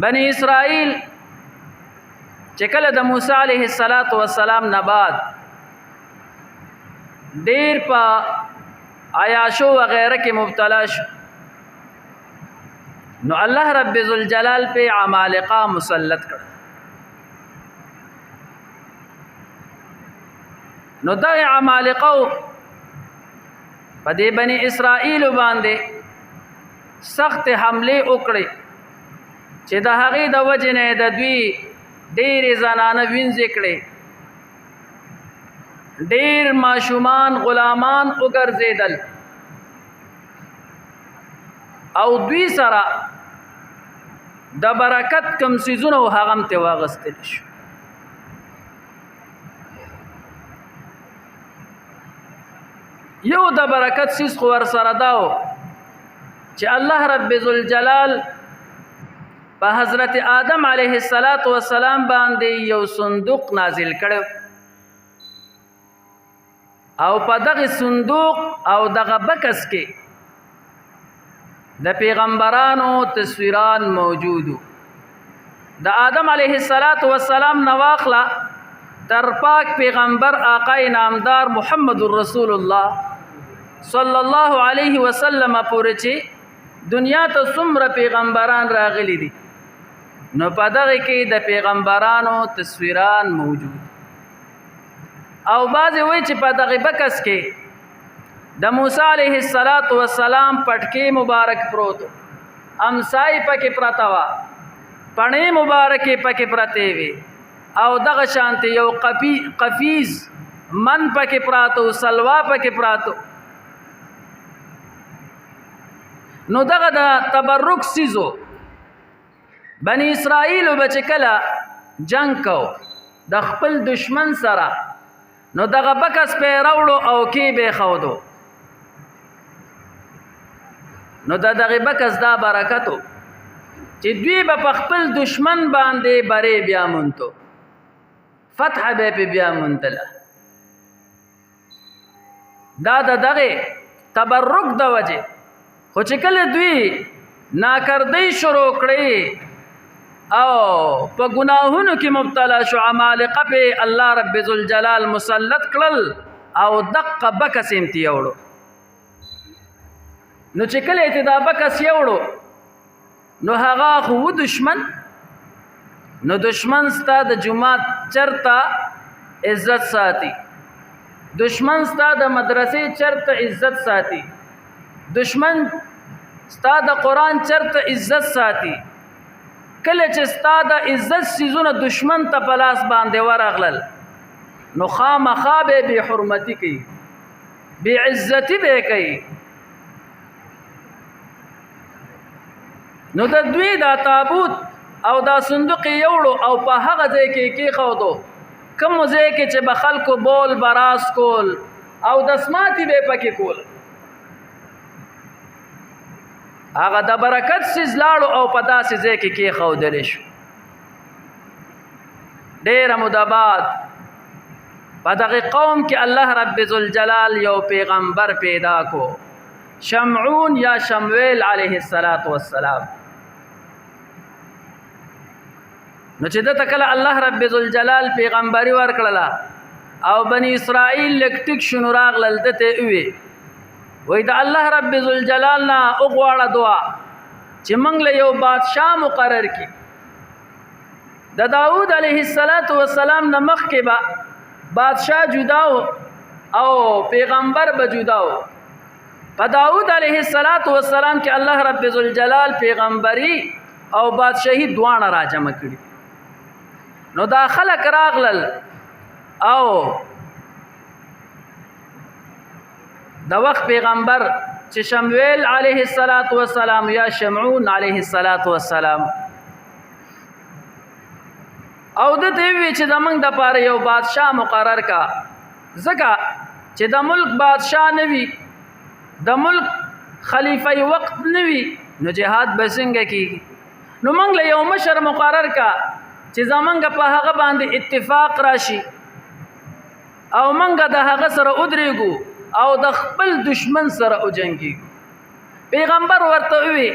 بنی اسرائیل چې کله د موسی علیه السلام نه بعد ډیر په عیاشو وغیرہ کې مبتلا شو، نو الله رب ذوالجلال په عمالقه مسلط کړ. نو دا عمالقه په دې بنی اسرائیل باندې سخت حمله وکړي چې د هغې د وجې نه د دوی ډېرې زنانه وینځې کړې، ډېر ماشومان غلامان وګرځېدل او دوی سره د برکت کم څیزونه و هغه هم ترې واخیستلی شو. یو د برکت څیز خو ورسره دا و چې الله رب ذوالجلال په حضرت آدم علیه السلام باندې یو صندوق نازل کړو او په دغه صندوق او دغه بکس کې د پیغمبرانو تصویران موجودو. د آدم علیه السلام نواخله تر پاک پیغمبر آقا نامدار محمد رسول الله صلی الله علیه وسلم پورې چې دنیا ته څومره پیغمبران راغلي دي، نو په دغه کې د پیغمبرانو تصویران موجود او بعضې وایي چې په دغه بکس کې د موسی علیه السلام پټکې مبارک پروت، امسای پکې پرته وه، پڼې مبارکې پکې پرتې وې او دغه شانتې یو قفیز من پکې پراتو، سلوا پکې پراتو. نو دغه د تبرک سیزو بنی اسرائیل به چې کله جنگ کو د خپل دشمن سره، نو دغه بکس پې راوړو او کې به خودو. نو دغه بکس دا برکتو چې دوی به په خپل دشمن باندې بری بیا مونتو، فتح به په بیا مونتله. دا دغه تبرک د وجه خو چې کله دوی ناکردی شروع کړي او په ګناهونو کې مبتلا شو، عمالقه په الله رب ذوالجلال مسلط کړل او دقه بکس امتی یوړو. نو چې کله دا بکس یوړو نو هغه خو دشمن، نو دشمن ستا د جماعت چرته عزت ساتي، دشمن ستا د مدرسې چرته عزت ساتي، دشمن ستا د قرآن چرته عزت ساتي. کله چې ستا د عزت سیزونه دشمن ته په لاس باندې ورغلل، نو خامخا به بې حرمتي کوي، بې عزتي به کوي. نو د دوی دا تابوت او دا صندوق یوړو او په هغه ځای کې کېښودو، کوم ځای کې چې به خلکو بول براس کول او دسماتي به پکې کول، هغه د برکت سیز لاړو او په داسې ځای کې کېښودلی شو. ډېره موده بعد په دغه قوم کې الله رب ذوالجلال یو پیغمبر پیدا کو، شمعون یا شمویل علیه السلام. نو چې دته کله الله رب ذوالجلال پیغمبري ورکړله او بنی اسرائیل لږ ټیک شو، نو راغلل دته وی وای د الله رب ذوالجلال نه وغواړه دعا چې موږ له یو بادشاه مقرر کړي. د داود علیه السلام نه مخکې به بادشاه جدا او پیغمبر به جدا و. په داود علیه السلام کې الله رب ذوالجلال پیغمبري او بادشاهي دواړه راجمع کړي. نو دا خلک راغلل او د وخت پیغمبر چې شمویل علیه السلام یا شمعون علیه السلام او دته وی چې زمونږ د پاره یو بادشاه مقرر کا، ځکه چې د ملک بادشاه نه وي، د ملک خلیفه وقت نه وي، نو جهاد به څنګه کیږي؟ نو موږ له یو مشر مقرر کا چې زمونږ په هغه باندې اتفاق راشي او موږ د هغه سره ودرېږو او د خپل دشمن سره وجنګي. پیغمبر ورته وی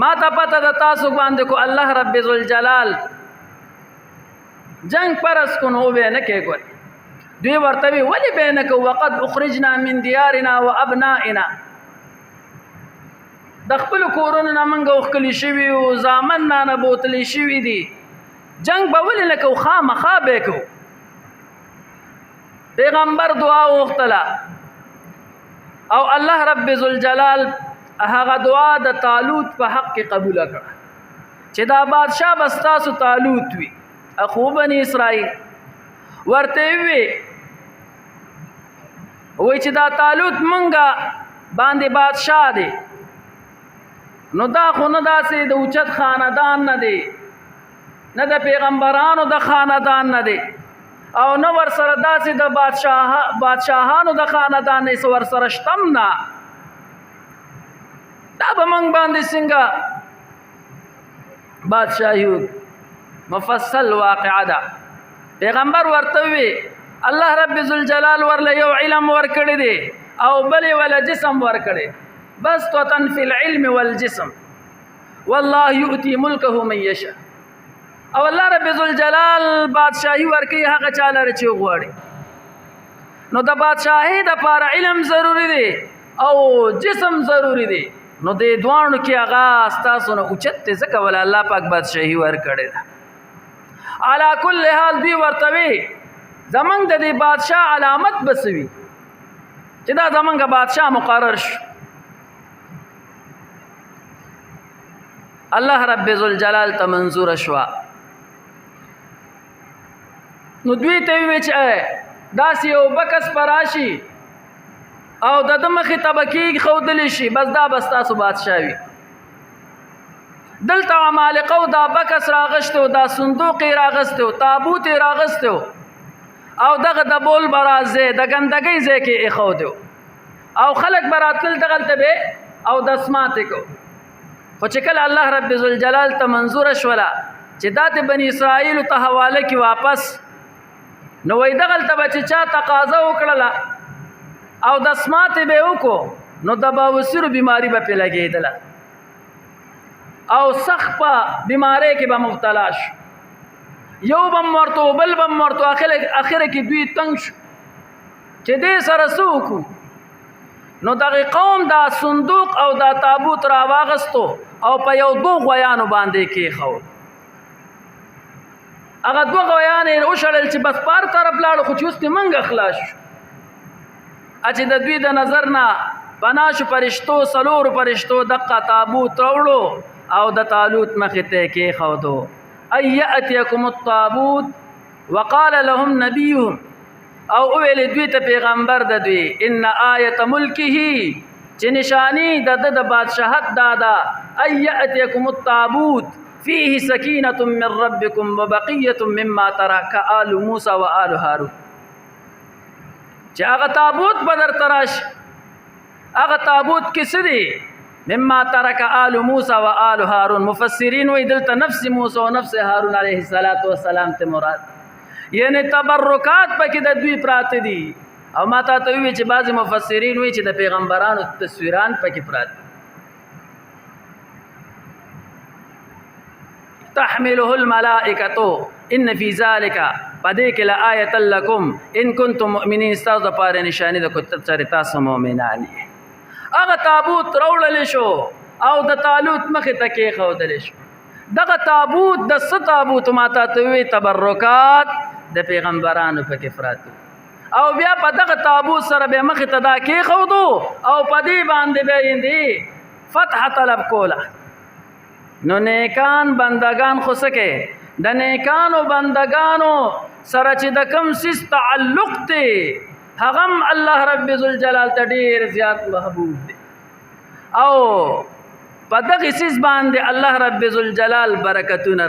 ما ته پته د تاسو باندې کو الله رب ذوالجلال جنگ پرس کو نو به نه کېږي دوی ورته وی ولی به نه کو وقد اخرجنا من دیارنا وابنائنا د خپل کورونو نه منګه وکلی شوی او زامن نه بوتلی شوی دي جنگ به ولې نه کو خامخا به کو پیغمبر دعا وغوښتله او الله رب ذوالجلال هغه دعا د طالوت په حق کې قبول کړه چې دا بادشاہ بستاسو طالوت وي اخو بني اسرائیل ورته وی چې دا طالوت منګه باندې بادشاہ دی نو دا خو نه داسې د اوچت خاندان نه دی نه د پیغمبرانو د خاندان نه دی او نو ور سره داسې د بادشاهانو د خاندان نه ور سره شتم نه دا به موږ باندې څنګه بادشاهي مفصل واقعه ده پیغمبر ورته وی الله رب ذوالجلال ورله یو علم ورکړی دی او بل ولا جسم ورکړی بس توتن فی العلم والجسم والله یؤتی ملکه من یشاء او الله رب ذوالجلال بادشاہی ورکی هغه چاله رچی غواړي نو د بادشاہی د پاره علم ضروری دی او جسم ضروری دی نو د دوانو کې هغه استاسو نه اوچت ځکه ول الله پاک بادشاہی ورکړي علا کل حال دی ورتوي زمنګ د دې بادشاہ علامت بسوي چې دا زمنګ بادشاہ مقرر شو الله رب ذوالجلال ته منظور شوا نو دوی ته وی چې داسې یو بکس پراشي او د مخې طبقې خودلی شي بس دا بس تاسو بادشاہ وي دلته عمالقه دا بکس راغشته دا صندوق راغسته تابوت راغسته او دغه د بول برازه د ګندګۍ ځای کې اخو دیو او خلق براتل دغلته به او د اسمات کو خو چې کله الله رب ذوالجلال ته منظور شولا چې دات بنی اسرائیل ته حواله کی واپس نو وای دغلته به چې چا تقاضا وکړه او د اسمات به وکړو نو د باوسیر بیماری به لګیدل او سخت په بیماری کې به مبتلا شو یو بم ورته بل بم ورته اخر کې دوی تنگ شو چې دې سره سوکو نو دغه قوم دا صندوق او دا تابوت را واغستو او په یو دو غویانو باندې کې خو هغه دو غویان او شړل چې بس پار طرف لاړو خو چوست منګ خلاص اچ د دوی د نظر نه بناشو فرشتو سلور فرشتو دقه تابوت راوړو او د طالوت مخ ته کې خو دو اياتيكم الطابوت وقال لهم نبيهم او ویل دوی ته پیغمبر د دوی ان آیت ملکه چې نشانی د بادشاہت دادا اياتيكم الطابوت فيه سکینه من ربكم وبقيه مما ترك آل موسى وآل هارون چې هغه تابوت بدر تراش هغه تابوت کې سدي مما ترك آل موسى وآل هارون مفسرین وی دلته نفس موسی او نفس هارون علیه السلام ته مراد یعنی تبرکات پکې د دوی پراته دي او ماته ته وی چې بعضی مفسرین وی چې د پیغمبرانو تصویران پکې پراته تحمله الملائکه ان فی ذلک پدې کې لآیه لکم ان کنتم مؤمنین استاذ د پاره نشانی د کوتر چر تاسو مؤمنان هغه تابوت راوړل شو او د طالوت مخ ته کې خودل شو دغه تابوت د ستابوت ماته ته وی تبرکات د پیغمبرانو په کې فراتو او بیا په دغه تابوت سره به مخ ته دا کې خودو او په دې باندې به اندي فتح طلب کولا نو نیکان بندگان خو سکے د نیکانو بندگانو سره چې د کم سیس تعلق ته هغم الله رب ذوالجلال ته ډیر زیات محبوب دی او په دغه سیس باندې الله رب ذوالجلال برکتونه